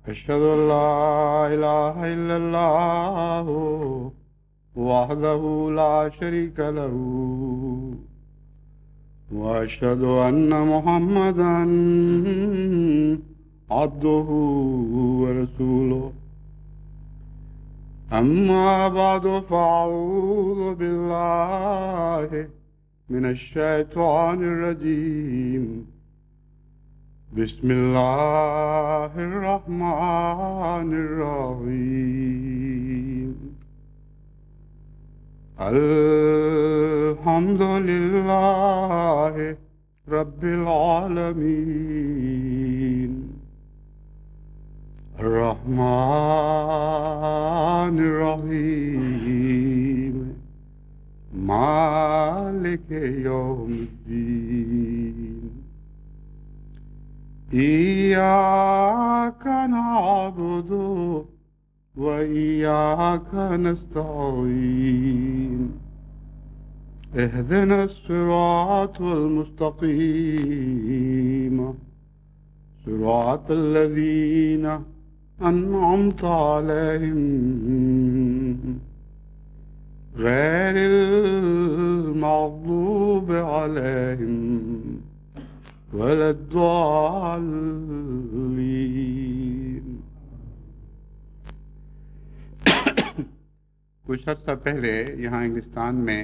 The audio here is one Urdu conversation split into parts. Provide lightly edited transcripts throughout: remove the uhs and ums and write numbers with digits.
أشهد أن لا إله إلا الله وحده لا شريك له وأشهد أن محمدا عبده ورسوله أما بعد فأعوذ بالله من الشيطان الرجيم بسم الله الرحمن الرحيم الحمد لله رب العالمين الرحمن الرحيم مالك يوم الدين إياك نعبد وإياك نستعين اهدنا الصراط المستقيم صراط الذين أنعمت عليهم غير المغضوب عليهم ولا الضالين۔ کچھ عرصہ پہلے یہاں انگلستان میں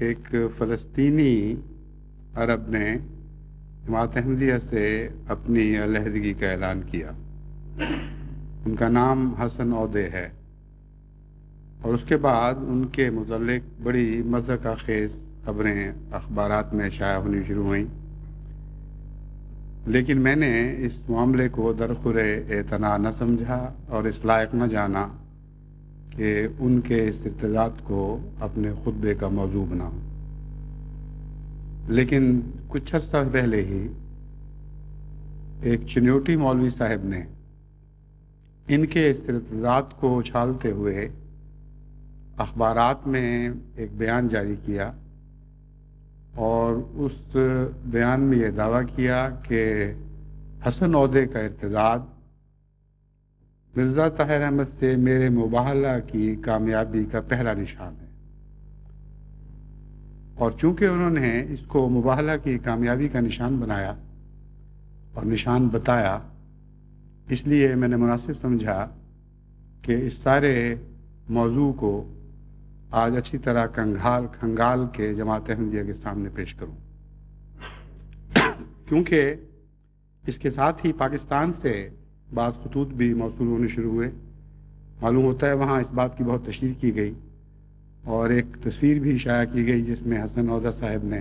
ایک فلسطینی عرب نے جماعت احمدیہ سے اپنی علیحدگی کا اعلان کیا۔ ان کا نام حسن عودے ہے، اور اس کے بعد ان کے متعلق بڑی مضحک خیز خبریں اخبارات میں شائع ہونی شروع ہوئیں، لیکن میں نے اس معاملے کو درخور اعتنا نہ سمجھا اور اس لائق نہ جانا کہ ان کے اس ارتداد کو اپنے خطبے کا موضوع بناؤں۔ لیکن کچھ عرصہ پہلے ہی ایک چنیوٹی مولوی صاحب نے ان کے اس ارتداد کو اچھالتے ہوئے اخبارات میں ایک بیان جاری کیا، اور اس بیان میں یہ دعویٰ کیا کہ حسن عودے کا ارتداد مرزا طاہر احمد سے میرے مباہلہ کی کامیابی کا پہلا نشان ہے، اور چونکہ انہوں نے اس کو مباہلہ کی کامیابی کا نشان بنایا اور نشان بتایا، اس لیے میں نے مناسب سمجھا کہ اس سارے موضوع کو آج اچھی طرح کھنگال کے جماعت احمدیہ کے سامنے پیش کروں، کیونکہ اس کے ساتھ ہی پاکستان سے بعض خطوط بھی موصول ہونے شروع ہوئے۔ معلوم ہوتا ہے وہاں اس بات کی بہت تشہیر کی گئی، اور ایک تصویر بھی شائع کی گئی جس میں حسن عودہ صاحب نے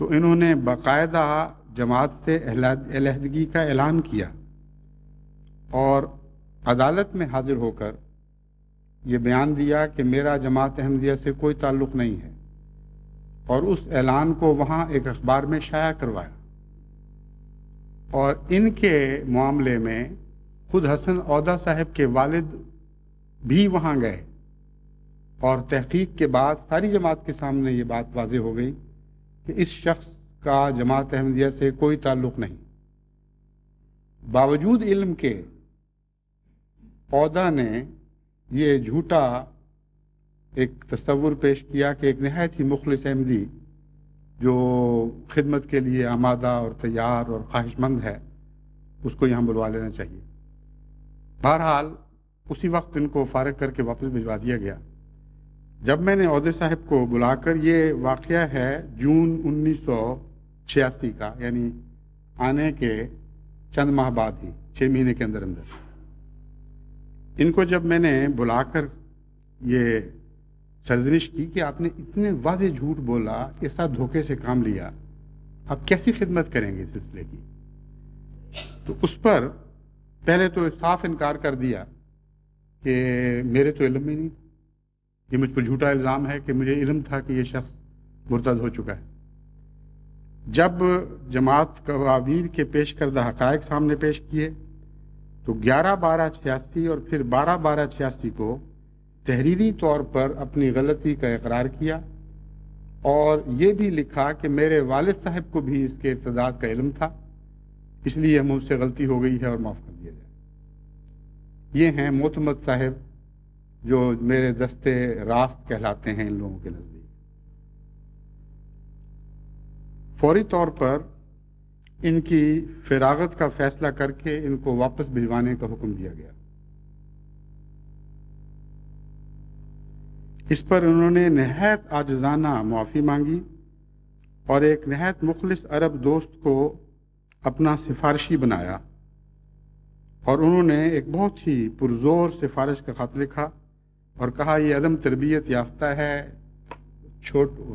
تو انہوں نے باقاعدہ جماعت سے علیحدگی کا اعلان کیا اور عدالت میں حاضر ہو کر یہ بیان دیا کہ میرا جماعت احمدیہ سے کوئی تعلق نہیں ہے، اور اس اعلان کو وہاں ایک اخبار میں شائع کروایا۔ اور ان کے معاملے میں خود حسن عودہ صاحب کے والد بھی وہاں گئے، اور تحقیق کے بعد ساری جماعت کے سامنے یہ بات واضح ہو گئی کہ اس شخص کا جماعت احمدیہ سے کوئی تعلق نہیں۔ باوجود علم کے عودہ نے یہ جھوٹا ایک تصور پیش کیا کہ ایک نہایت ہی مخلص احمدی جو خدمت کے لیے آمادہ اور تیار اور خواہش مند ہے، اس کو یہاں بلوا لینا چاہیے۔ بہرحال اسی وقت ان کو فارغ کر کے واپس بھجوا دیا گیا۔ جب میں نے عودے صاحب کو بلا کر، یہ واقعہ ہے جون 1986 کا، یعنی آنے کے چند ماہ بعد ہی، 6 مہینے کے اندر اندر، ان کو جب میں نے بلا کر یہ سرزنش کی کہ آپ نے اتنے واضح جھوٹ بولا، ایسا دھوکے سے کام لیا، آپ کیسی خدمت کریں گے اس سلسلے کی؟ تو اس پر پہلے تو صاف انکار کر دیا کہ میرے تو علم میں نہیں، یہ مجھ پر جھوٹا الزام ہے کہ مجھے علم تھا کہ یہ شخص مرتد ہو چکا ہے۔ جب جماعت قوابیر کے پیش کردہ حقائق سامنے پیش کیے تو 11/12/86 اور پھر 12/12/86 کو تحریری طور پر اپنی غلطی کا اقرار کیا، اور یہ بھی لکھا کہ میرے والد صاحب کو بھی اس کے ارتداد کا علم تھا، اس لیے مجھ سے غلطی ہو گئی ہے اور معاف کر دیا جائے۔ یہ ہیں معتمد صاحب جو میرے دستے راست کہلاتے ہیں ان لوگوں کے نزدیک۔ فوری طور پر ان کی فراغت کا فیصلہ کر کے ان کو واپس بھجوانے کا حکم دیا گیا۔ اس پر انہوں نے نہایت عاجزانہ معافی مانگی اور ایک نہایت مخلص عرب دوست کو اپنا سفارشی بنایا، اور انہوں نے ایک بہت ہی پرزور سفارش کا خط لکھا اور کہا یہ عدم تربیت یافتہ ہے،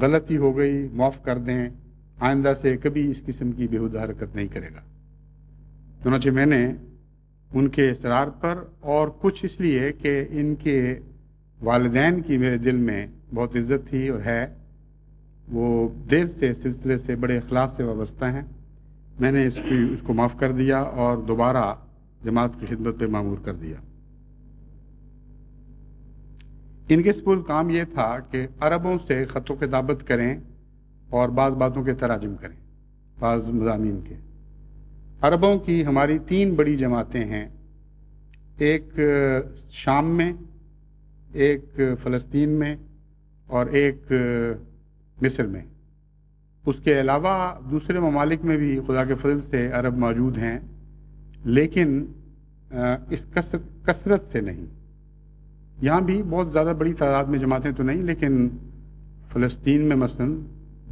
غلطی ہو گئی، معاف کر دیں، آئندہ سے کبھی اس قسم کی بےہودہ حرکت نہیں کرے گا۔ چنانچہ میں نے ان کے اصرار پر، اور کچھ اس لیے کہ ان کے والدین کی میرے دل میں بہت عزت تھی اور ہے، وہ دیر سے سلسلے سے بڑے اخلاص سے وابستہ ہیں، میں نے اس کو معاف کر دیا اور دوبارہ جماعت کی خدمت پہ مامور کر دیا۔ ان کے سپرد کام یہ تھا کہ عربوں سے خط و کتابت کریں اور بعض باتوں کے تراجم کریں، بعض مضامین کے۔ عربوں کی ہماری 3 بڑی جماعتیں ہیں، ایک شام میں، ایک فلسطین میں، اور ایک مصر میں۔ اس کے علاوہ دوسرے ممالک میں بھی خدا کے فضل سے عرب موجود ہیں، لیکن اس کثرت سے نہیں۔ یہاں بھی بہت زیادہ بڑی تعداد میں جماعتیں تو نہیں، لیکن فلسطین میں مثلا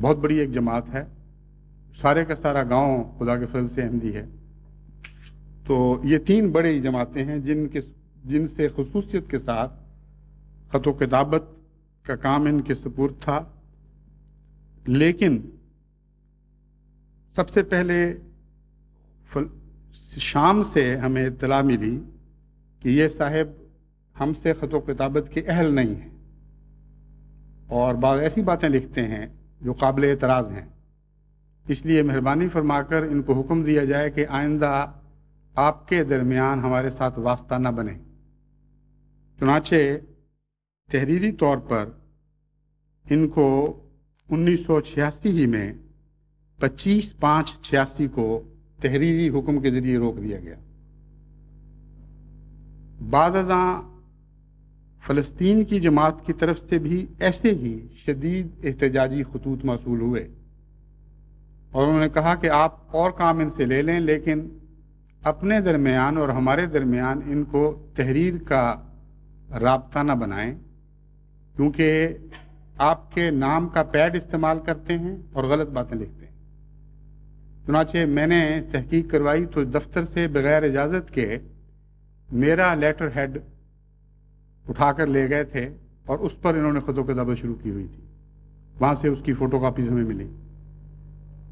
بہت بڑی ایک جماعت ہے، سارے کا سارا گاؤں خدا کے فضل سے احمدی ہے۔ تو یہ 3 بڑی جماعتیں ہیں جن سے خصوصیت کے ساتھ خط و کتابت کا کام ان کے سپرد تھا۔ لیکن سب سے پہلے شام سے ہمیں اطلاع ملی کہ یہ صاحب ہم سے خط و کتابت کے اہل نہیں ہیں، اور بعض ایسی باتیں لکھتے ہیں جو قابل اعتراض ہیں، اس لیے مہربانی فرما کر ان کو حکم دیا جائے کہ آئندہ آپ کے درمیان ہمارے ساتھ واسطہ نہ بنے۔ چنانچہ تحریری طور پر ان کو 1986 ہی میں 25/5/86 کو تحریری حکم کے ذریعے روک دیا گیا۔ بعد ازاں فلسطین کی جماعت کی طرف سے بھی ایسے ہی شدید احتجاجی خطوط موصول ہوئے، اور انہوں نے کہا کہ آپ اور کام ان سے لے لیں، لیکن اپنے درمیان اور ہمارے درمیان ان کو تحریر کا رابطہ نہ بنائیں، کیونکہ آپ کے نام کا پیڈ استعمال کرتے ہیں اور غلط باتیں لکھتے ہیں۔ چنانچہ میں نے تحقیق کروائی تو دفتر سے بغیر اجازت کے میرا لیٹر ہیڈ اٹھا کر لے گئے تھے، اور اس پر انہوں نے خط و کتابت شروع کی ہوئی تھی، وہاں سے اس کی فوٹو کاپیز ہمیں ملی۔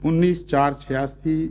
19/4/86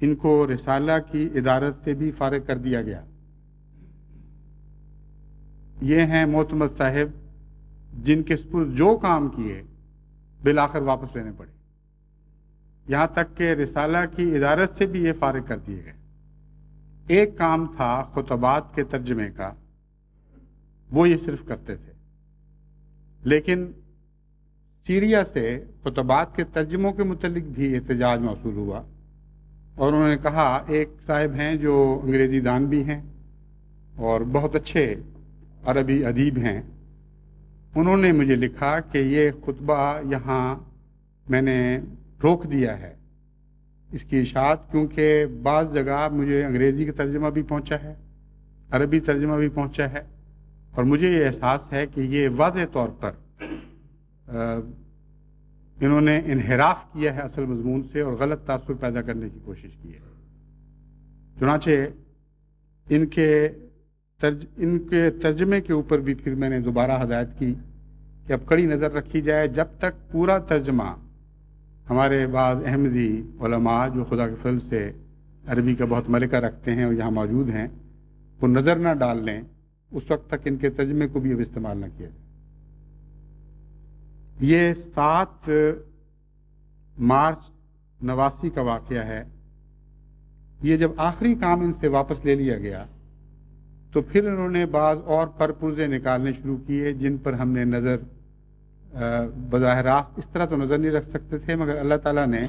ان کو رسالہ کی ادارت سے بھی فارغ کر دیا گیا۔ یہ ہیں معتمد صاحب جن کے سپرد جو کام کیے بالآخر واپس لینے پڑے، یہاں تک کہ رسالہ کی ادارت سے بھی یہ فارغ کر دیے گئے۔ ایک کام تھا خطبات کے ترجمے کا، وہ یہ صرف کرتے تھے، لیکن سیریا سے خطبات کے ترجموں کے متعلق بھی احتجاج موصول ہوا، اور انہوں نے کہا، ایک صاحب ہیں جو انگریزی دان بھی ہیں اور بہت اچھے عربی ادیب ہیں، انہوں نے مجھے لکھا کہ یہ خطبہ یہاں میں نے روک دیا ہے اس کی اشاعت، کیونکہ بعض جگہ مجھے انگریزی کا ترجمہ بھی پہنچا ہے، عربی ترجمہ بھی پہنچا ہے، اور مجھے یہ احساس ہے کہ یہ واضح طور پر انہوں نے انحراف کیا ہے اصل مضمون سے اور غلط تاثر پیدا کرنے کی کوشش کی ہے۔ چنانچہ ان کے ترجمے کے اوپر بھی پھر میں نے دوبارہ ہدایت کی کہ اب کڑی نظر رکھی جائے، جب تک پورا ترجمہ ہمارے بعض احمدی علماء جو خدا کے فضل سے عربی کا بہت ملکہ رکھتے ہیں اور یہاں موجود ہیں، وہ نظر نہ ڈال لیں، اس وقت تک ان کے ترجمے کو بھی اب استعمال نہ کیا جائے۔ یہ 7 مارچ 89 کا واقعہ ہے۔ یہ جب آخری کام ان سے واپس لے لیا گیا تو پھر انہوں نے بعض اور پرپرزے نکالنے شروع کیے جن پر ہم نے نظر بظاہر راست اس طرح تو نظر نہیں رکھ سکتے تھے، مگر اللہ تعالیٰ نے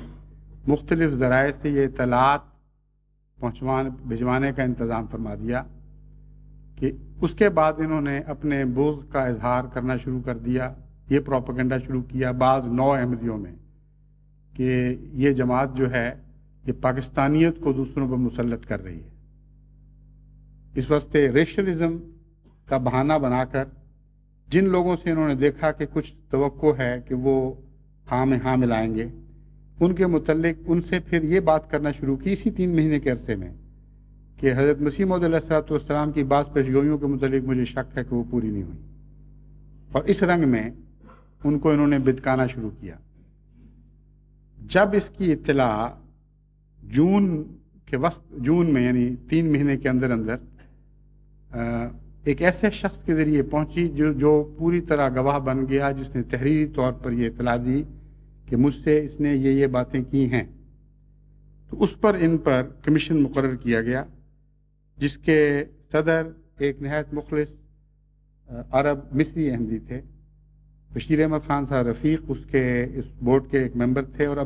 مختلف ذرائع سے یہ اطلاعات بھجوانے کا انتظام فرما دیا کہ اس کے بعد انہوں نے اپنے بغض کا اظہار کرنا شروع کر دیا، یہ پروپیگنڈا شروع کیا بعض نو احمدیوں میں کہ یہ جماعت جو ہے یہ پاکستانیت کو دوسروں پر مسلط کر رہی ہے۔ اس واسطے ریشلزم کا بہانہ بنا کر جن لوگوں سے انہوں نے دیکھا کہ کچھ توقع ہے کہ وہ ہاں میں ہاں ملائیں گے، ان کے متعلق ان سے پھر یہ بات کرنا شروع کی اسی 3 مہینے کے عرصے میں کہ حضرت مسیح موعود علیہ السلام کی بعض پیشگوئیوں کے متعلق مجھے شک ہے کہ وہ پوری نہیں ہوئی، اور اس رنگ میں ان کو انہوں نے بدکانا شروع کیا۔ جب اس کی اطلاع جون میں یعنی 3 مہینے کے اندر ایک ایسے شخص کے ذریعے پہنچی جو پوری طرح گواہ بن گیا، جس نے تحریری طور پر یہ اطلاع دی کہ مجھ سے اس نے یہ باتیں کی ہیں، تو اس پر ان پر کمیشن مقرر کیا گیا جس کے صدر ایک نہایت مخلص عرب مصری احمدی تھے، بشیر احمد خان صاحب رفیق اس بورڈ کے ایک ممبر تھے، اور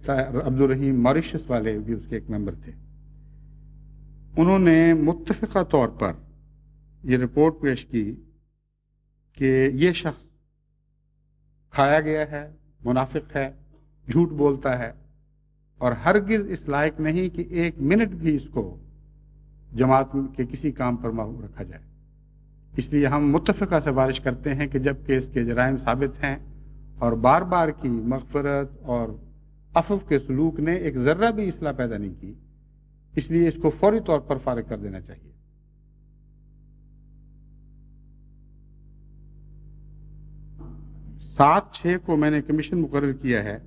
عبدالرحیم ماریشس والے بھی اس کے ایک ممبر تھے۔ انہوں نے متفقہ طور پر یہ رپورٹ پیش کی کہ یہ شخص کھایا گیا ہے، منافق ہے، جھوٹ بولتا ہے، اور ہرگز اس لائق نہیں کہ 1 منٹ بھی اس کو جماعت کے کسی کام پر معمور رکھا جائے۔ اس لیے ہم متفقہ سفارش کرتے ہیں کہ جبکہ اس کے جرائم ثابت ہیں اور بار بار کی مغفرت اور عفو کے سلوک نے ایک ذرہ بھی اصلاح پیدا نہیں کی، اس لیے اس کو فوری طور پر فارغ کر دینا چاہیے۔ 7/6 کو میں نے کمیشن مقرر کیا ہے،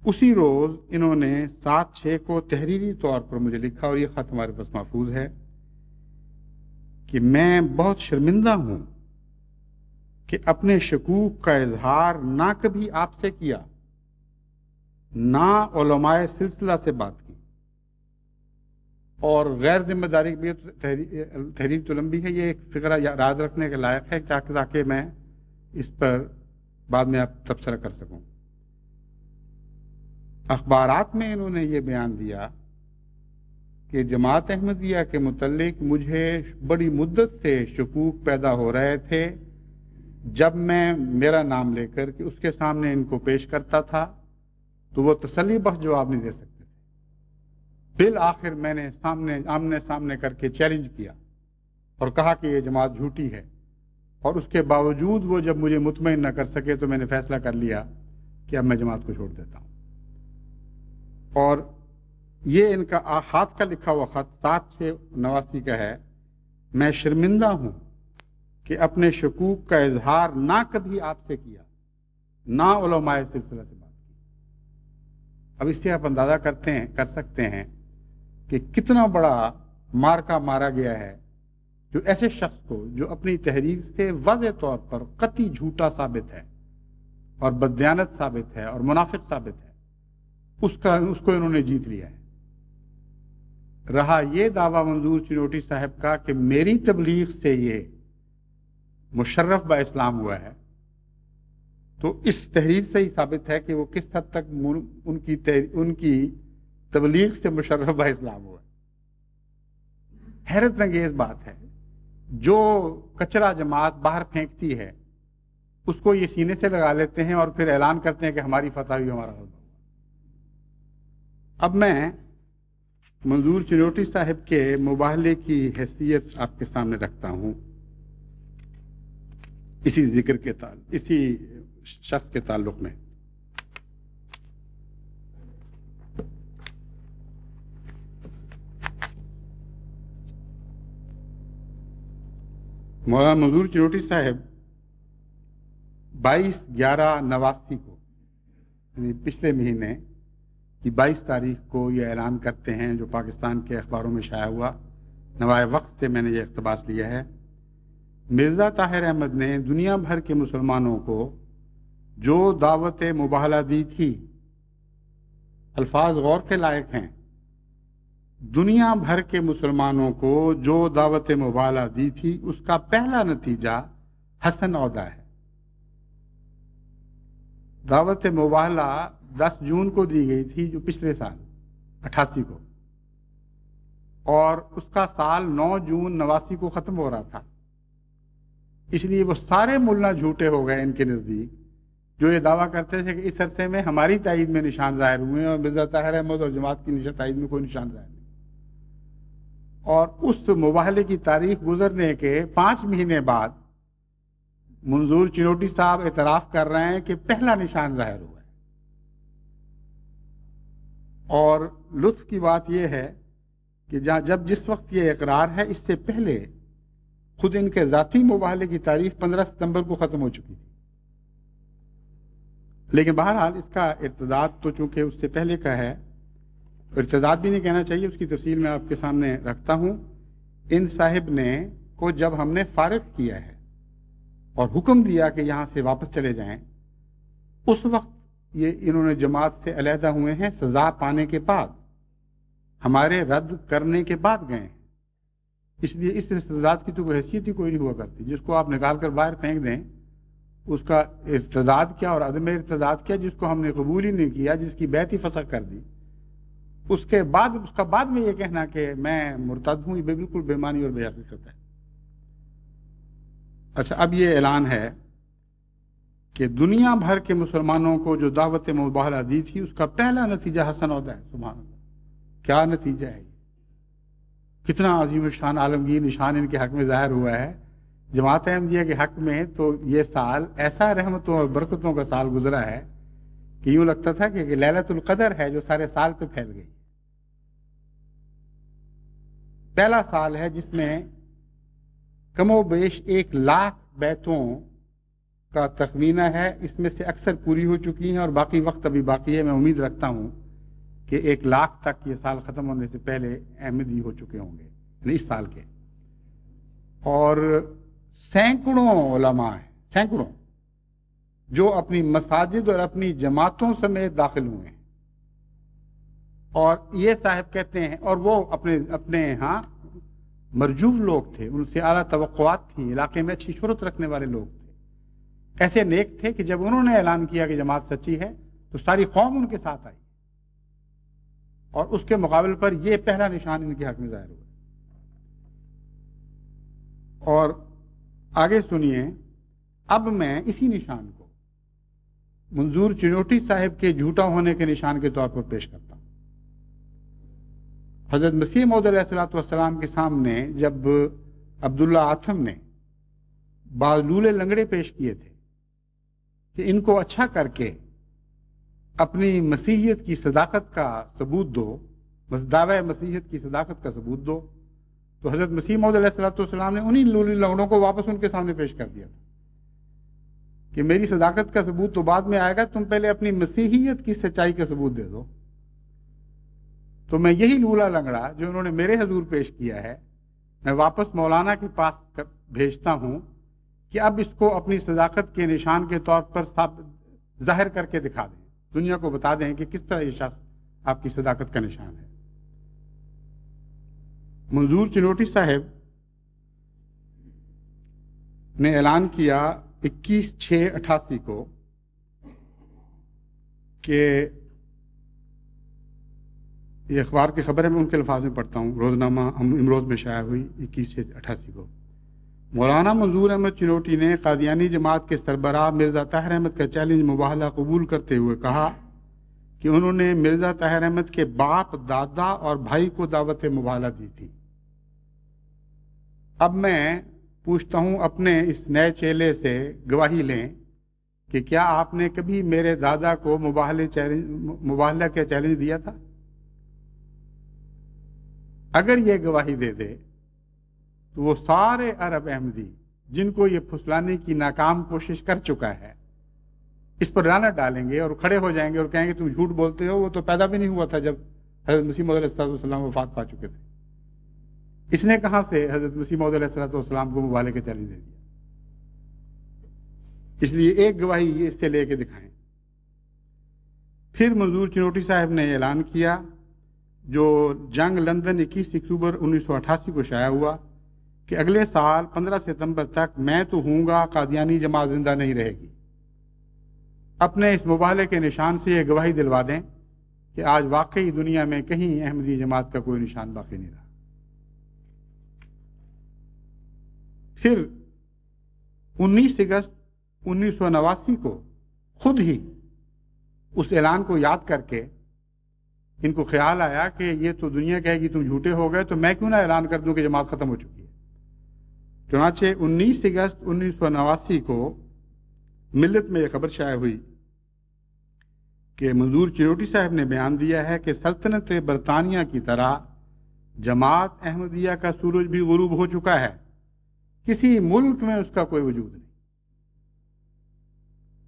اسی روز انہوں نے 7/6 کو تحریری طور پر مجھے لکھا، اور یہ خط ہمارے پاس محفوظ ہے، کہ میں بہت شرمندہ ہوں کہ اپنے شکوک کا اظہار نہ کبھی آپ سے کیا، نہ علماء سلسلہ سے بات کی، اور غیر ذمہ داری بھی تحریر تو لمبی ہے، یہ ایک فقرہ یاد رکھنے کے لائق ہے تاکہ میں اس پر بعد میں آپ تبصرہ کر سکوں۔ اخبارات میں انہوں نے یہ بیان دیا کہ جماعت احمدیہ کے متعلق مجھے بڑی مدت سے شکوک پیدا ہو رہے تھے، جب میں میرا نام لے کر کہ اس کے سامنے ان کو پیش کرتا تھا تو وہ تسلی بخش جواب نہیں دے سکتے تھے۔ بالآخر میں نے آمنے سامنے کر کے چیلنج کیا اور کہا کہ یہ جماعت جھوٹی ہے، اور اس کے باوجود وہ جب مجھے مطمئن نہ کر سکے تو میں نے فیصلہ کر لیا کہ اب میں جماعت کو چھوڑ دیتا ہوں۔ اور یہ ان کا ہاتھ کا لکھا ہوا خط 7/6/89 کا ہے۔ میں شرمندہ ہوں کہ اپنے شکوک کا اظہار نہ کبھی آپ سے کیا، نہ علماء سلسلہ سے بات کی۔ اب اس سے آپ اندازہ کر سکتے ہیں کہ کتنا بڑا مارکا مارا گیا ہے جو ایسے شخص کو جو اپنی تحریر سے واضح طور پر قطعی جھوٹا ثابت ہے اور بددیانت ثابت ہے اور منافق ثابت ہے، اس کو انہوں نے جیت لیا ہے۔ رہا یہ دعویٰ منظور چنوٹی صاحب کا کہ میری تبلیغ سے یہ مشرف با اسلام ہوا ہے، تو اس تحریر سے ہی ثابت ہے کہ وہ کس حد تک ان کی تبلیغ سے مشرف با اسلام ہوا ہے۔ حیرت انگیز بات ہے، جو کچرا جماعت باہر پھینکتی ہے اس کو یہ سینے سے لگا لیتے ہیں اور پھر اعلان کرتے ہیں کہ ہماری فتح ہوئی، ہمارا غلبہ ہوا۔ اب میں منظور چنوٹی صاحب کے مباہلے کی حیثیت آپ کے سامنے رکھتا ہوں، اسی شخص کے تعلق میں۔ مولانا منظور چنوٹی صاحب 22/11/89 کو، یعنی پچھلے مہینے کی 22 تاریخ کو یہ اعلان کرتے ہیں، جو پاکستان کے اخباروں میں شائع ہوا، نوائے وقت سے میں نے یہ اقتباس لیا ہے۔ مرزا طاہر احمد نے دنیا بھر کے مسلمانوں کو جو دعوت مباہلہ دی تھی، الفاظ غور کے لائق ہیں، دنیا بھر کے مسلمانوں کو جو دعوت مباہلہ دی تھی اس کا پہلا نتیجہ حسن عہدہ ہے۔ دعوت مباہلہ 10 جون کو دی گئی تھی، جو پچھلے سال 88 کو، اور اس کا سال 9 جون 89 کو ختم ہو رہا تھا۔ اس لیے وہ سارے ملا جھوٹے ہو گئے ان کے نزدیک، جو یہ دعویٰ کرتے تھے کہ اس عرصے میں ہماری تائید میں نشان ظاہر ہوئے اور مرزا طاہر احمد اور جماعت کی تائید میں کوئی نشان ظاہر نہیں۔ اور اس مباہلے کی تاریخ گزرنے کے 5 مہینے بعد منظور چنوٹی صاحب اعتراف کر رہے ہیں کہ پہلا نشان ظاہر ہوا ہے۔ اور لطف کی بات یہ ہے کہ جس وقت یہ اقرار ہے، اس سے پہلے خود ان کے ذاتی مباہلے کی تاریخ 15 ستمبر کو ختم ہو چکی تھی۔ لیکن بہرحال اس کا ارتداد تو چونکہ اس سے پہلے کا ہے، ارتداد بھی نہیں کہنا چاہیے، اس کی تفصیل میں آپ کے سامنے رکھتا ہوں۔ ان صاحب نے کو جب ہم نے فارغ کیا ہے اور حکم دیا کہ یہاں سے واپس چلے جائیں، اس وقت انہوں نے جماعت سے علیحدہ ہوئے ہیں، سزا پانے کے بعد، ہمارے رد کرنے کے بعد گئے ہیں۔ اس لیے اس ارتداد کی تو کوئی حیثیت ہی کوئی نہیں ہوا کرتی۔ جس کو آپ نکال کر باہر پھینک دیں، اس کا ارتداد کیا اور عدم ارتداد کیا؟ جس کو ہم نے قبول ہی نہیں کیا، جس کی بیعت ہی فسخ کر دی، اس کا بعد میں یہ کہنا کہ میں مرتد ہوں، یہ بالکل بے معنی اور بے حقیقت ہے۔ اچھا، اب یہ اعلان ہے کہ دنیا بھر کے مسلمانوں کو جو دعوت مباہلہ دی تھی اس کا پہلا نتیجہ حسن عہدہ ہے۔ سبحان اللہ، کیا نتیجہ ہے؟ کتنا عظیم الشان عالمگیر نشان ان کے حق میں ظاہر ہوا ہے۔ جماعت احمدیہ کے حق میں تو یہ سال ایسا رحمتوں اور برکتوں کا سال گزرا ہے کہ یوں لگتا تھا کہ لیلۃ القدر ہے جو سارے سال پہ پھیل گئی۔ پہلا سال ہے جس میں کم و بیش 1 لاکھ بیعتوں کا تخمینہ ہے، اس میں سے اکثر پوری ہو چکی ہیں اور باقی وقت ابھی باقی ہے۔ میں امید رکھتا ہوں کہ 1 لاکھ تک یہ سال ختم ہونے سے پہلے احمدی ہو چکے ہوں گے، یعنی اس سال کے۔ اور سینکڑوں علماء ہیں، سینکڑوں، جو اپنی مساجد اور اپنی جماعتوں سمیت داخل ہوئے ہیں۔ اور یہ صاحب کہتے ہیں، اور وہ اپنے ہاں مرجوف لوگ تھے، ان سے اعلیٰ توقعات تھیں، علاقے میں اچھی شہرت رکھنے والے لوگ تھے، ایسے نیک تھے کہ جب انہوں نے اعلان کیا کہ جماعت سچی ہے تو ساری قوم ان کے ساتھ آئی، اور اس کے مقابل پر یہ پہلا نشان ان کے حق میں ظاہر ہوا۔ اور آگے سنیے، اب میں اسی نشان کو منظور چنوٹی صاحب کے جھوٹا ہونے کے نشان کے طور پر پیش کرتا ہوں۔ حضرت مسیح موعود علیہ الصلوۃ والسلام کے سامنے جب عبداللہ آتھم نے بعض لولے لنگڑے پیش کیے تھے کہ ان کو اچھا کر کے اپنی مسیحیت کی صداقت کا ثبوت دو، دعوی مسیحیت کی صداقت کا ثبوت دو، تو حضرت مسیح موعود علیہ الصلوۃ والسلام نے انہی لولی لنگڑوں کو واپس ان کے سامنے پیش کر دیا تھا کہ میری صداقت کا ثبوت تو بعد میں آئے گا، تم پہلے اپنی مسیحیت کی سچائی کا ثبوت دے دو۔ تو میں یہی لولا لنگڑا جو انہوں نے میرے حضور پیش کیا ہے میں واپس مولانا کے پاس بھیجتا ہوں کہ اب اس کو اپنی صداقت کے نشان کے طور پر ظاہر کر کے دکھا دیں، دنیا کو بتا دیں کہ کس طرح یہ شخص آپ کی صداقت کا نشان ہے۔ منظور چنوٹی صاحب نے اعلان کیا 21/6/88 کو کہ یہ اخبار کی خبر ہے، میں ان کے الفاظ میں پڑھتا ہوں، روزنامہ امروز میں شائع ہوئی 21/6/88 کو۔ مولانا منظور احمد چنوٹی نے قادیانی جماعت کے سربراہ مرزا طاہر احمد کا چیلنج مباہلہ قبول کرتے ہوئے کہا کہ انہوں نے مرزا طاہر احمد کے باپ، دادا اور بھائی کو دعوت مباہلہ دی تھی۔ اب میں پوچھتا ہوں اپنے اس نئے چیلے سے گواہی لیں کہ کیا آپ نے کبھی میرے دادا کو مباہلہ کا چیلنج دیا تھا؟ اگر یہ گواہی دے دے تو وہ سارے عرب احمدی جن کو یہ پھسلانے کی ناکام کوشش کر چکا ہے اس پر لعنت ڈالیں گے اور کھڑے ہو جائیں گے اور کہیں گے تم جھوٹ بولتے ہو، وہ تو پیدا بھی نہیں ہوا تھا جب حضرت مسیح موعود علیہ السلام وفات پا چکے تھے، اس نے کہاں سے حضرت مسیح موعود علیہ السلام کو مباہلے کا چیلنج دے دیا؟ اس لیے ایک گواہی یہ اس سے لے کے دکھائیں۔ پھر منظور چنوٹی صاحب نے اعلان کیا جو جنگ لندن 21 اکتوبر 1988 کو شائع ہوا کہ اگلے سال 15 ستمبر تک میں تو ہوں گا، قادیانی جماعت زندہ نہیں رہے گی۔ اپنے اس مباہلے کے نشان سے یہ گواہی دلوا دیں کہ آج واقعی دنیا میں کہیں احمدی جماعت کا کوئی نشان باقی نہیں رہا۔ پھر 19 اگست 1989 کو خود ہی اس اعلان کو یاد کر کے ان کو خیال آیا کہ یہ تو دنیا کہے گی تم جھوٹے ہو گئے، تو میں کیوں نہ اعلان کر دوں کہ جماعت ختم ہو چکی ہے۔ چنانچہ 19 اگست 1989 کو ملت میں یہ خبر شائع ہوئی کہ منظور چنوٹی صاحب نے بیان دیا ہے کہ سلطنت برطانیہ کی طرح جماعت احمدیہ کا سورج بھی غروب ہو چکا ہے، کسی ملک میں اس کا کوئی وجود نہیں۔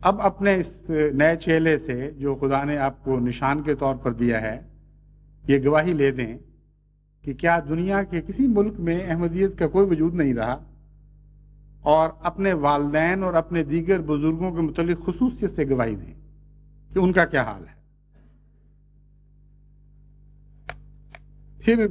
اب اپنے اس نئے چیلے سے جو خدا نے آپ کو نشان کے طور پر دیا ہے یہ گواہی لے دیں کہ کیا دنیا کے کسی ملک میں احمدیت کا کوئی وجود نہیں رہا، اور اپنے والدین اور اپنے دیگر بزرگوں کے متعلق خصوصیت سے گواہی دیں کہ ان کا کیا حال ہے۔ پھر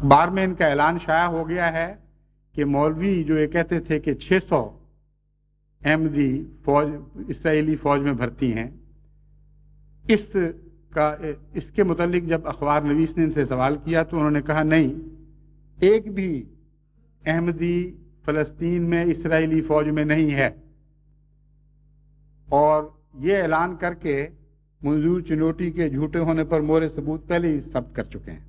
اخبار میں ان کا اعلان شائع ہو گیا ہے کہ مولوی جو یہ کہتے تھے کہ 600 احمدی اسرائیلی فوج میں بھرتی ہیں، اس کے متعلق جب اخبار نویس نے ان سے سوال کیا تو انہوں نے کہا نہیں، ایک بھی احمدی فلسطین میں اسرائیلی فوج میں نہیں ہے، اور یہ اعلان کر کے منظور چنوٹی کے جھوٹے ہونے پر مہر ثبوت پہلے ہی ثبت کر چکے ہیں۔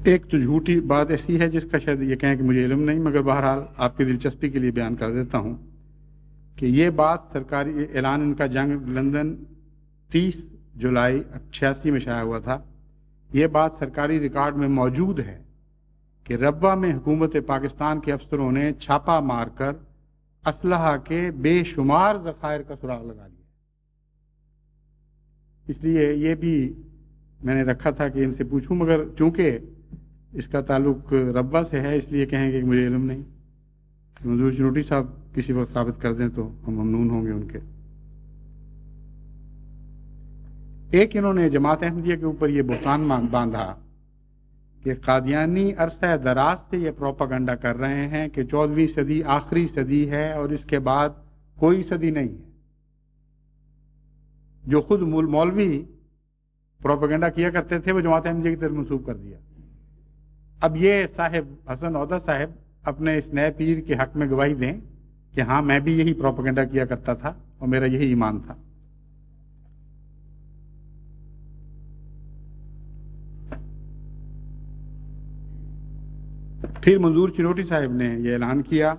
ایک تو جھوٹی بات ایسی ہے جس کا شاید یہ کہیں کہ مجھے علم نہیں، مگر بہرحال آپ کی دلچسپی کے لیے بیان کر دیتا ہوں کہ یہ بات سرکاری اعلان ان کا جنگ لندن 30 جولائی 86 میں شائع ہوا تھا۔ یہ بات سرکاری ریکارڈ میں موجود ہے کہ ربوہ میں حکومت پاکستان کے افسروں نے چھاپا مار کر اسلحہ کے بے شمار ذخائر کا سراغ لگا لیا۔ اس لیے یہ بھی میں نے رکھا تھا کہ ان سے پوچھوں، مگر چونکہ اس کا تعلق ربوہ سے ہے اس لیے کہیں گے کہ مجھے علم نہیں۔ منظور چنوٹی صاحب کسی وقت ثابت کر دیں تو ہم ممنون ہوں گے ان کے۔ ایک انہوں نے جماعت احمدیہ کے اوپر یہ بہتان باندھا کہ قادیانی عرصہ دراز سے یہ پروپاگنڈا کر رہے ہیں کہ 14ویں صدی آخری صدی ہے اور اس کے بعد کوئی صدی نہیں ہے۔ جو خود مولوی پروپاگنڈا کیا کرتے تھے وہ جماعت احمدیہ کی طرف منسوب کر دیا۔ اب یہ صاحب حسن عودہ صاحب اپنے اس نئے پیر کے حق میں گواہی دیں کہ ہاں میں بھی یہی پروپیگنڈا کیا کرتا تھا اور میرا یہی ایمان تھا۔ پھر منظور چنوٹی صاحب نے یہ اعلان کیا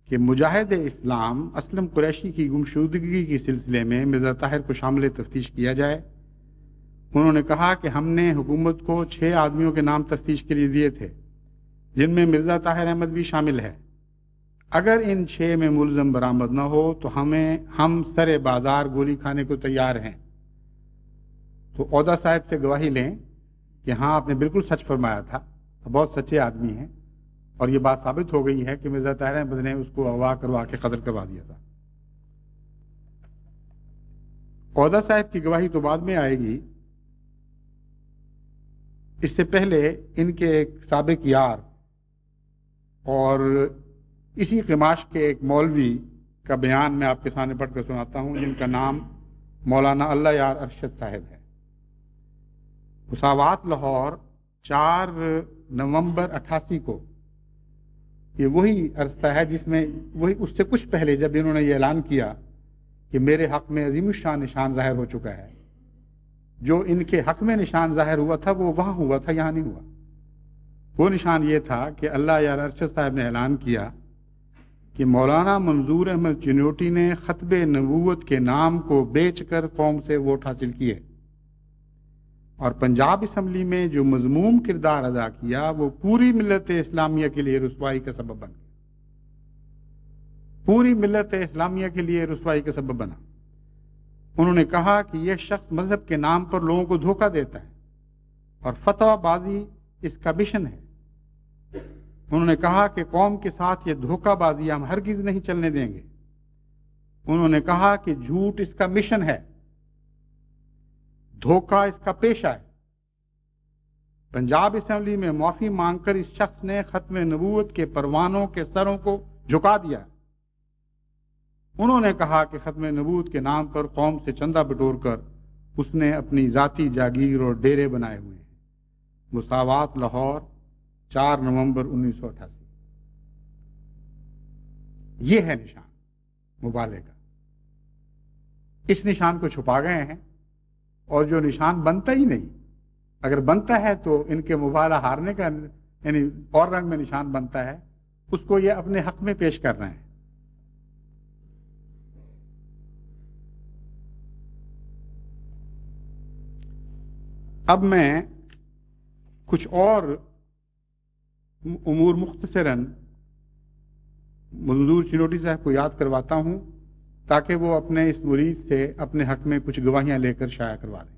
کہ مجاہد اسلام اسلم قریشی کی گمشدگی کے سلسلے میں مرزا طاہر کو شامل تفتیش کیا جائے۔ انہوں نے کہا کہ ہم نے حکومت کو 6 آدمیوں کے نام تفتیش کے لیے دیے تھے، جن میں مرزا طاہر احمد بھی شامل ہے۔ اگر ان 6 میں ملزم برآمد نہ ہو تو ہم سر بازار گولی کھانے کو تیار ہیں۔ تو عہدہ صاحب سے گواہی لیں کہ ہاں آپ نے بالکل سچ فرمایا تھا، بہت سچے آدمی ہیں، اور یہ بات ثابت ہو گئی ہے کہ مرزا طاہر احمد نے اس کو اغوا کروا کے قتل کروا دیا تھا۔ عہدہ صاحب کی گواہی تو بعد میں آئے گی، اس سے پہلے ان کے ایک سابق یار اور اسی قماش کے ایک مولوی کا بیان میں آپ کے سامنے پڑھ کر سناتا ہوں، جن کا نام مولانا اللہ یار ارشد صاحب ہے۔ مساوات لاہور 4 نومبر 88 کو، یہ وہی عرصہ ہے جس میں وہی اس سے کچھ پہلے جب انہوں نے یہ اعلان کیا کہ میرے حق میں عظیم الشان نشان ظاہر ہو چکا ہے، جو ان کے حق میں نشان ظاہر ہوا تھا وہ وہاں ہوا تھا، یہاں نہیں ہوا۔ وہ نشان یہ تھا کہ اللہ یار ارشد صاحب نے اعلان کیا کہ مولانا منظور احمد چنوٹی نے ختم نبوت کے نام کو بیچ کر قوم سے ووٹ حاصل کیے، اور پنجاب اسمبلی میں جو مذموم کردار ادا کیا وہ پوری ملت اسلامیہ کے لیے رسوائی کا سبب بن گیا، پوری ملت اسلامیہ کے لیے رسوائی کا سبب بنا۔ انہوں نے کہا کہ یہ شخص مذہب کے نام پر لوگوں کو دھوکہ دیتا ہے اور فتویٰ بازی اس کا مشن ہے۔ انہوں نے کہا کہ قوم کے ساتھ یہ دھوکہ بازی ہم ہرگز نہیں چلنے دیں گے۔ انہوں نے کہا کہ جھوٹ اس کا مشن ہے، دھوکہ اس کا پیشہ ہے۔ پنجاب اسمبلی میں معافی مانگ کر اس شخص نے ختم نبوت کے پروانوں کے سروں کو جھکا دیا۔ انہوں نے کہا کہ ختم نبوت کے نام پر قوم سے چندہ بٹور کر اس نے اپنی ذاتی جاگیر اور ڈیرے بنائے ہوئے ہیں۔ مساوات لاہور 4 نومبر 1988۔ یہ ہے نشان مبالغے کا۔ اس نشان کو چھپا گئے ہیں، اور جو نشان بنتا ہی نہیں، اگر بنتا ہے تو ان کے مبالغہ ہارنے کا یعنی اور رنگ میں نشان بنتا ہے، اس کو یہ اپنے حق میں پیش کر رہے ہیں۔ اب میں کچھ اور امور مختصراً منظور چنوٹی صاحب کو یاد کرواتا ہوں تاکہ وہ اپنے اس مرید سے اپنے حق میں کچھ گواہیاں لے کر شائع کروا دیں۔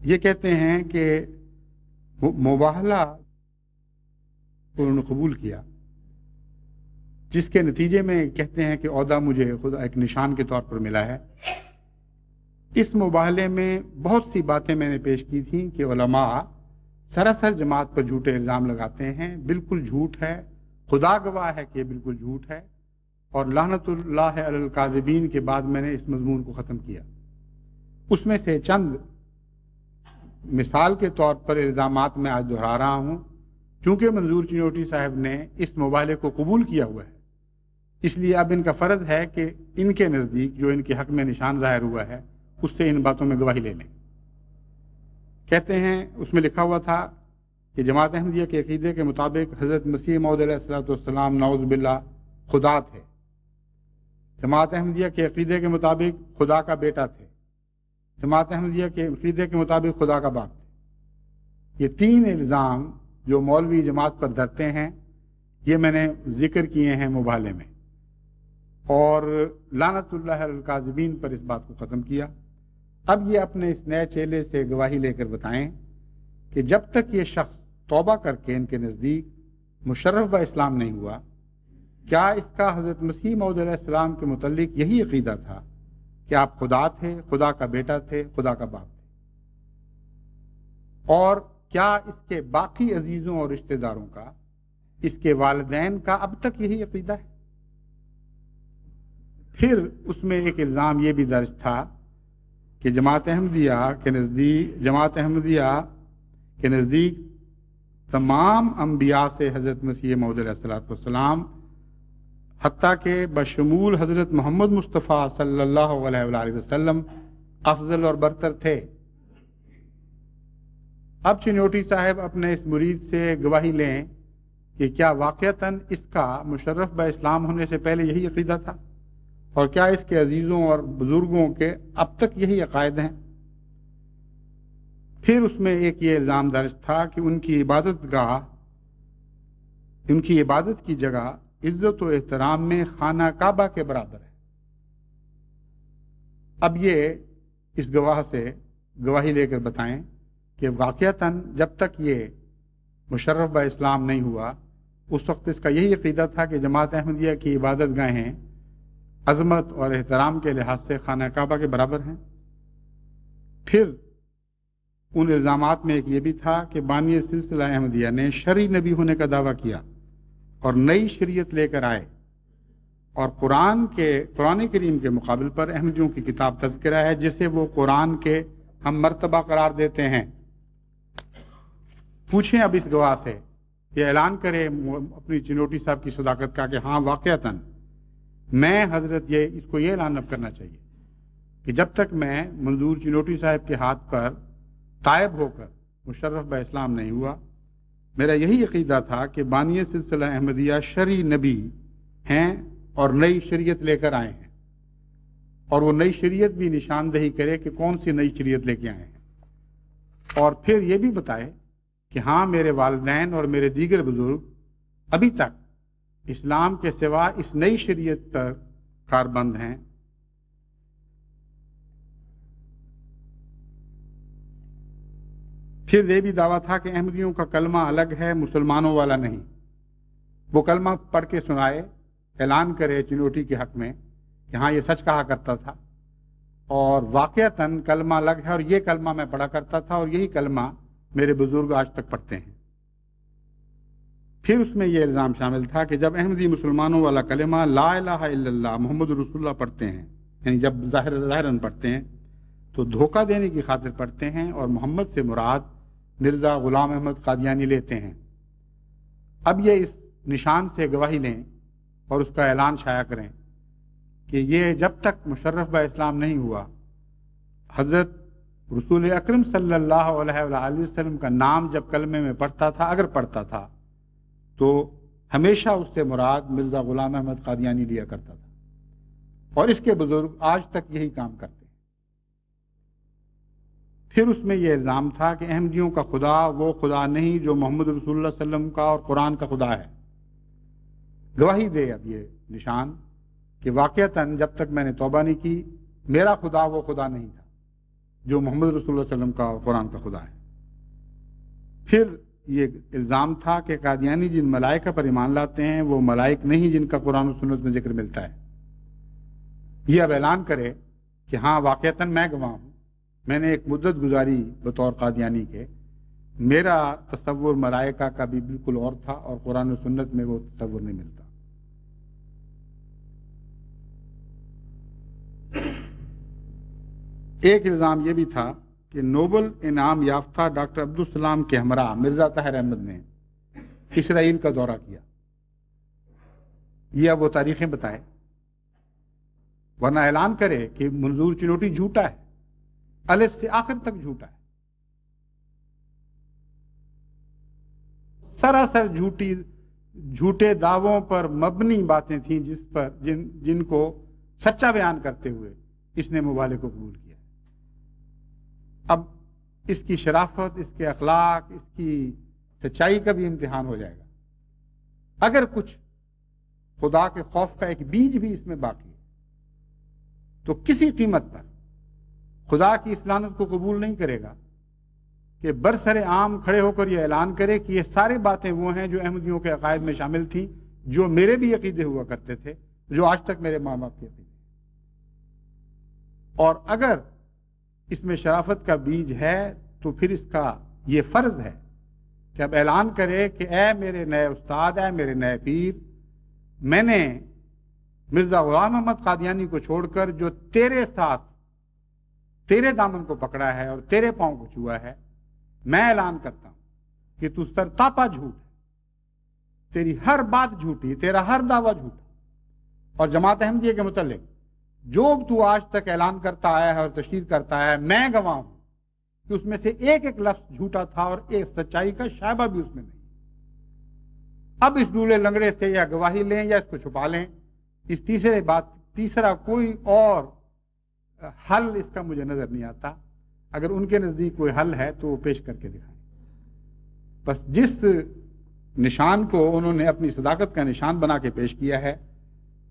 یہ کہتے ہیں کہ مباہلہ انہوں نے قبول کیا، جس کے نتیجے میں کہتے ہیں کہ عہدہ مجھے خود ایک نشان کے طور پر ملا ہے۔ اس مباہلے میں بہت سی باتیں میں نے پیش کی تھیں کہ علماء سراسر جماعت پر جھوٹے الزام لگاتے ہیں، بالکل جھوٹ ہے، خدا گواہ ہے کہ یہ بالکل جھوٹ ہے، اور لعنت اللہ علی الکاذبین کے بعد میں نے اس مضمون کو ختم کیا۔ اس میں سے چند مثال کے طور پر الزامات میں آج دہرا رہا ہوں، چونکہ منظور چنوٹی صاحب نے اس مباہلے کو قبول کیا ہوا ہے، اس لیے اب ان کا فرض ہے کہ ان کے نزدیک جو ان کے حق میں نشان ظاہر ہوا ہے اس سے ان باتوں میں گواہی لے لیں۔ کہتے ہیں اس میں لکھا ہوا تھا کہ جماعت احمدیہ کے عقیدے کے مطابق حضرت مسیح موعود علیہ السلام نعوذ باللہ خدا تھے۔ جماعت احمدیہ کے عقیدے کے مطابق خدا کا بیٹا تھے۔ جماعت احمدیہ کے عقیدے کے مطابق خدا کا باپ تھے۔ یہ 3 الزام جو مولوی جماعت پر دھرتے ہیں، یہ میں نے ذکر کیے ہیں مباہلے میں، اور لعنت اللہ علی الکاذبین پر اس بات کو ختم کیا۔ اب یہ اپنے اس نئے چیلے سے گواہی لے کر بتائیں کہ جب تک یہ شخص توبہ کر کے ان کے نزدیک مشرف اسلام نہیں ہوا، کیا اس کا حضرت مسیح موعود علیہ السلام کے متعلق یہی عقیدہ تھا کہ آپ خدا تھے، خدا کا بیٹا تھے، خدا کا باپ تھے؟ اور کیا اس کے باقی عزیزوں اور رشتہ داروں کا، اس کے والدین کا اب تک یہی عقیدہ ہے؟ پھر اس میں ایک الزام یہ بھی درج تھا کہ جماعت احمدیہ کے نزدیک تمام انبیاء سے حضرت مسیح موعود علیہ السلام حتیٰ کہ بشمول حضرت محمد مصطفیٰ صلی اللہ علیہ وآلہ وسلم افضل اور برتر تھے۔ اب چنوٹی صاحب اپنے اس مرید سے گواہی لیں کہ کیا واقعتاً اس کا مشرف با اسلام ہونے سے پہلے یہی عقیدہ تھا، اور کیا اس کے عزیزوں اور بزرگوں کے اب تک یہی عقائد ہیں؟ پھر اس میں ایک یہ الزام درج تھا کہ ان کی عبادت کی جگہ عزت و احترام میں خانہ کعبہ کے برابر ہے۔ اب یہ اس گواہ سے گواہی لے کر بتائیں کہ واقعتاً جب تک یہ مشرف با اسلام نہیں ہوا اس وقت اس کا یہی عقیدہ تھا کہ جماعت احمدیہ کی عبادت گاہیں عظمت اور احترام کے لحاظ سے خانہ کعبہ کے برابر ہیں۔ پھر ان الزامات میں ایک یہ بھی تھا کہ بانی سلسلہ احمدیہ نے شرعی نبی ہونے کا دعویٰ کیا اور نئی شریعت لے کر آئے، اور قرآن کریم کے مقابل پر احمدیوں کی کتاب تذکرہ ہے جسے وہ قرآن کے ہم مرتبہ قرار دیتے ہیں۔ پوچھیں اب اس گواہ سے، یہ اعلان کرے اپنی چنوٹی صاحب کی صداقت کا کہ ہاں واقعتاً میں حضرت اس کو یہ اعلان اب کرنا چاہیے کہ جب تک میں منظور چنوٹی صاحب کے ہاتھ پر تائب ہو کر مشرف با اسلام نہیں ہوا، میرا یہی عقیدہ تھا کہ بانی سلسلہ احمدیہ شرعی نبی ہیں اور نئی شریعت لے کر آئے ہیں، اور وہ نئی شریعت بھی نشاندہی کرے کہ کون سی نئی شریعت لے کے آئے ہیں، اور پھر یہ بھی بتائے کہ ہاں میرے والدین اور میرے دیگر بزرگ ابھی تک اسلام کے سوا اس نئی شریعت پر کاربند ہیں۔ پھر یہ بھی دعویٰ تھا کہ احمدیوں کا کلمہ الگ ہے، مسلمانوں والا نہیں۔ وہ کلمہ پڑھ کے سنائے، اعلان کرے چنوٹی کے حق میں کہ ہاں یہ سچ کہا کرتا تھا، اور واقعتاً کلمہ الگ ہے، اور یہ کلمہ میں پڑھا کرتا تھا، اور یہی کلمہ میرے بزرگ آج تک پڑھتے ہیں۔ پھر اس میں یہ الزام شامل تھا کہ جب احمدی مسلمانوں والا کلمہ لا الہ الا اللہ محمد رسول اللہ پڑھتے ہیں، یعنی جب ظاہراً پڑھتے ہیں تو دھوکہ دینے کی خاطر پڑھتے ہیں، اور محمد سے مراد مرزا غلام احمد قادیانی لیتے ہیں۔ اب یہ اس نشان سے گواہی لیں اور اس کا اعلان شائع کریں کہ یہ جب تک مشرف با اسلام نہیں ہوا، حضرت رسول اکرم صلی اللہ علیہ وآلہ وسلم کا نام جب کلمے میں پڑھتا تھا، اگر پڑھتا تھا تو ہمیشہ اس سے مراد مرزا غلام احمد قادیانی لیا کرتا تھا، اور اس کے بزرگ آج تک یہی کام کرتے ہیں۔ پھر اس میں یہ الزام تھا کہ احمدیوں کا خدا وہ خدا نہیں جو محمد رسول اللہ صلی اللہ علیہ وسلم کا اور قرآن کا خدا ہے۔ گواہی دے اب یہ نشان کہ واقعتاً جب تک میں نے توبہ نہیں کی میرا خدا وہ خدا نہیں تھا جو محمد رسول اللہ صلی اللہ علیہ وسلم کا اور قرآن کا خدا ہے۔ پھر یہ الزام تھا کہ قادیانی جن ملائکہ پر ایمان لاتے ہیں وہ ملائک نہیں جن کا قرآن و سنت میں ذکر ملتا ہے۔ یہ اب اعلان کرے کہ ہاں واقعتاً میں گواہ ہوں، میں نے ایک مدت گزاری بطور قادیانی کے، میرا تصور ملائکہ کا بھی بالکل اور تھا، اور قرآن و سنت میں وہ تصور نہیں ملتا۔ ایک الزام یہ بھی تھا کہ نوبل انعام یافتہ ڈاکٹر عبدالسلام کے ہمراہ مرزا طاہر احمد نے اسرائیل کا دورہ کیا۔ یہ اب وہ تاریخیں بتائے، ورنہ اعلان کرے کہ منظور چنوٹی جھوٹا ہے، الف سے آخر تک جھوٹا ہے، سراسر جھوٹے دعووں پر مبنی باتیں تھیں جن کو سچا بیان کرتے ہوئے اس نے مبالغے کو قبول کیا۔ اب اس کی شرافت، اس کے اخلاق، اس کی سچائی کا بھی امتحان ہو جائے گا۔ اگر کچھ خدا کے خوف کا ایک بیج بھی اس میں باقی ہے تو کسی قیمت پر خدا کی اس لعنت کو قبول نہیں کرے گا کہ برسر عام کھڑے ہو کر یہ اعلان کرے کہ یہ ساری باتیں وہ ہیں جو احمدیوں کے عقائد میں شامل تھیں، جو میرے بھی عقیدے ہوا کرتے تھے، جو آج تک میرے ماں باپ کے عقیدے۔ اور اگر اس میں شرافت کا بیج ہے تو پھر اس کا یہ فرض ہے کہ اب اعلان کرے کہ اے میرے نئے استاد، اے میرے نئے پیر، میں نے مرزا غلام احمد قادیانی کو چھوڑ کر جو تیرے ساتھ تیرے دامن کو پکڑا ہے اور تیرے پاؤں کو چھوا ہے، میں اعلان کرتا ہوں کہ تو سرتاپا جھوٹ ہے، تیری ہر بات جھوٹی، تیرا ہر دعویٰ جھوٹا. اور جماعت احمدیہ کے متعلق جو تو آج تک اعلان کرتا آیا ہے اور تشہیر کرتا ہے، میں گواہ ہوں کہ اس میں سے ایک ایک لفظ جھوٹا تھا اور ایک سچائی کا شائبہ بھی اس میں نہیں. اب اس ڈولے لنگڑے سے یا گواہی لیں یا اس کو چھپا لیں، اس تیسرا کوئی اور حل اس کا مجھے نظر نہیں آتا. اگر ان کے نزدیک کوئی حل ہے تو وہ پیش کر کے دکھائیں. بس جس نشان کو انہوں نے اپنی صداقت کا نشان بنا کے پیش کیا ہے،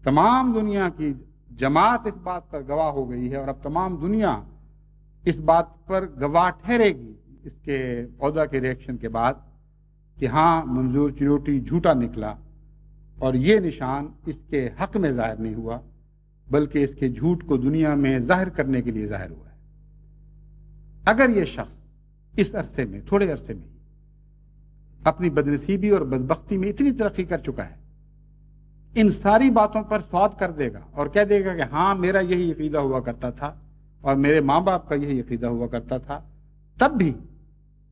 تمام دنیا کی جماعت اس بات پر گواہ ہو گئی ہے، اور اب تمام دنیا اس بات پر گواہ ٹھہرے گی اس کے عہدہ کے ریئیکشن کے بعد کہ ہاں منظور چنوٹی جھوٹا نکلا، اور یہ نشان اس کے حق میں ظاہر نہیں ہوا بلکہ اس کے جھوٹ کو دنیا میں ظاہر کرنے کے لیے ظاہر ہوا ہے. اگر یہ شخص اس عرصے میں، تھوڑے عرصے میں اپنی بدنصیبی اور بدبختی میں اتنی ترقی کر چکا ہے، ان ساری باتوں پر سواد کر دے گا اور کہہ دے گا کہ ہاں میرا یہی عقیدہ ہوا کرتا تھا اور میرے ماں باپ کا یہی عقیدہ ہوا کرتا تھا، تب بھی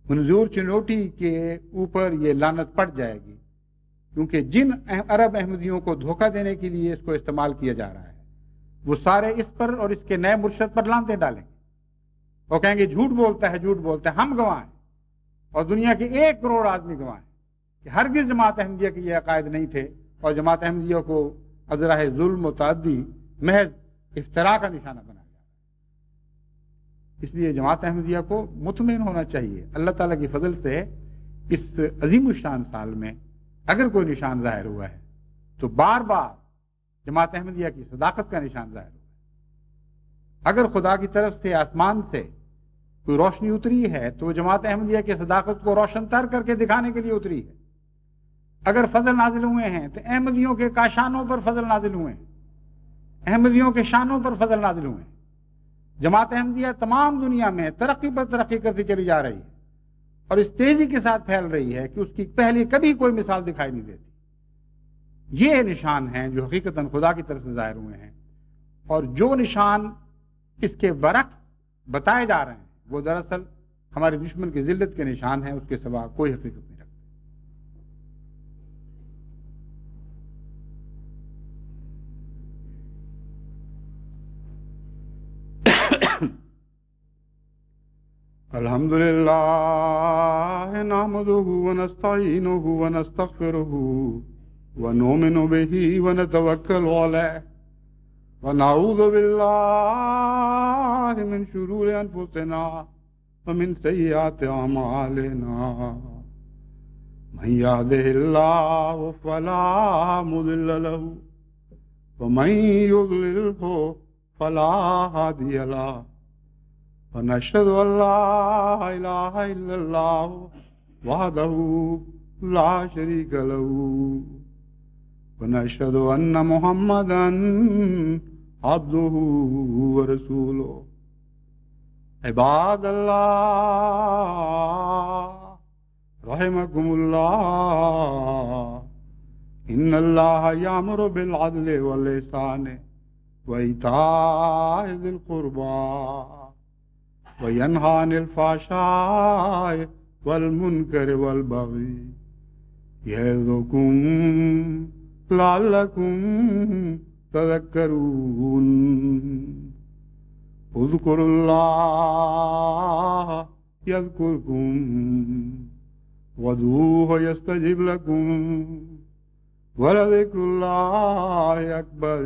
منظور چنوٹی کے اوپر یہ لعنت پڑ جائے گی، کیونکہ جن عرب احمدیوں کو دھوکہ دینے کے لیے اس کو استعمال کیا جا رہا ہے وہ سارے اس پر اور اس کے نئے مرشد پر لعنتیں ڈالیں گے. وہ کہیں گے جھوٹ بولتا ہے، جھوٹ بولتا ہے. ہم گواہ ہیں اور دنیا کے 1 کروڑ آدمی گواہ ہیں کہ ہرگز جماعت احمدیہ کے یہ عقائد نہیں تھے، اور جماعت احمدیہ کو ازراہ ظلم و تعدی محض افتراء کا نشانہ بنا گیا. اس لیے جماعت احمدیہ کو مطمئن ہونا چاہیے. اللہ تعالیٰ کی فضل سے اس عظیم الشان سال میں اگر کوئی نشان ظاہر ہوا ہے تو بار بار جماعت احمدیہ کی صداقت کا نشان ظاہر ہوا ہے. اگر خدا کی طرف سے آسمان سے کوئی روشنی اتری ہے تو وہ جماعت احمدیہ کی صداقت کو روشن تر کر کے دکھانے کے لیے اتری ہے. اگر فضل نازل ہوئے ہیں تو احمدیوں کے کاشانوں پر فضل نازل ہوئے ہیں، احمدیوں کے شانوں پر فضل نازل ہوئے ہیں. جماعت احمدیہ تمام دنیا میں ترقی پر ترقی کرتی چلی جا رہی ہے اور اس تیزی کے ساتھ پھیل رہی ہے کہ اس کی پہلے کبھی کوئی مثال دکھائی نہیں دیتی. یہ نشان ہیں جو حقیقتاً خدا کی طرف سے ظاہر ہوئے ہیں، اور جو نشان اس کے برعکس بتائے جا رہے ہیں وہ دراصل ہمارے دشمن کی ذلت کے نشان ہیں، اس کے سوا کوئی حقیقت نہیں رکھتے. الحمد لله نحمده ونستعينه ونستغفره ونؤمن به ونتوكل عليه ونعوذ بالله من شرور أنفسنا ومن سيئات أعمالنا من يهده الله فلا مضل له ومن يضلله فلا هادي له ونشهد أن لا إله إلا الله وحده لا شريك له ونشهد أن محمدا عبده ورسوله. عباد الله رحمكم الله إن الله يأمر بالعدل والإحسان وإيتاء ذي القربى وينهى عن الفحشاء والمنكر والبغي يعظكم لعلكم تذكرون. اذكروا الله يذكركم وادعوه يستجب لكم ولذكر الله أكبر.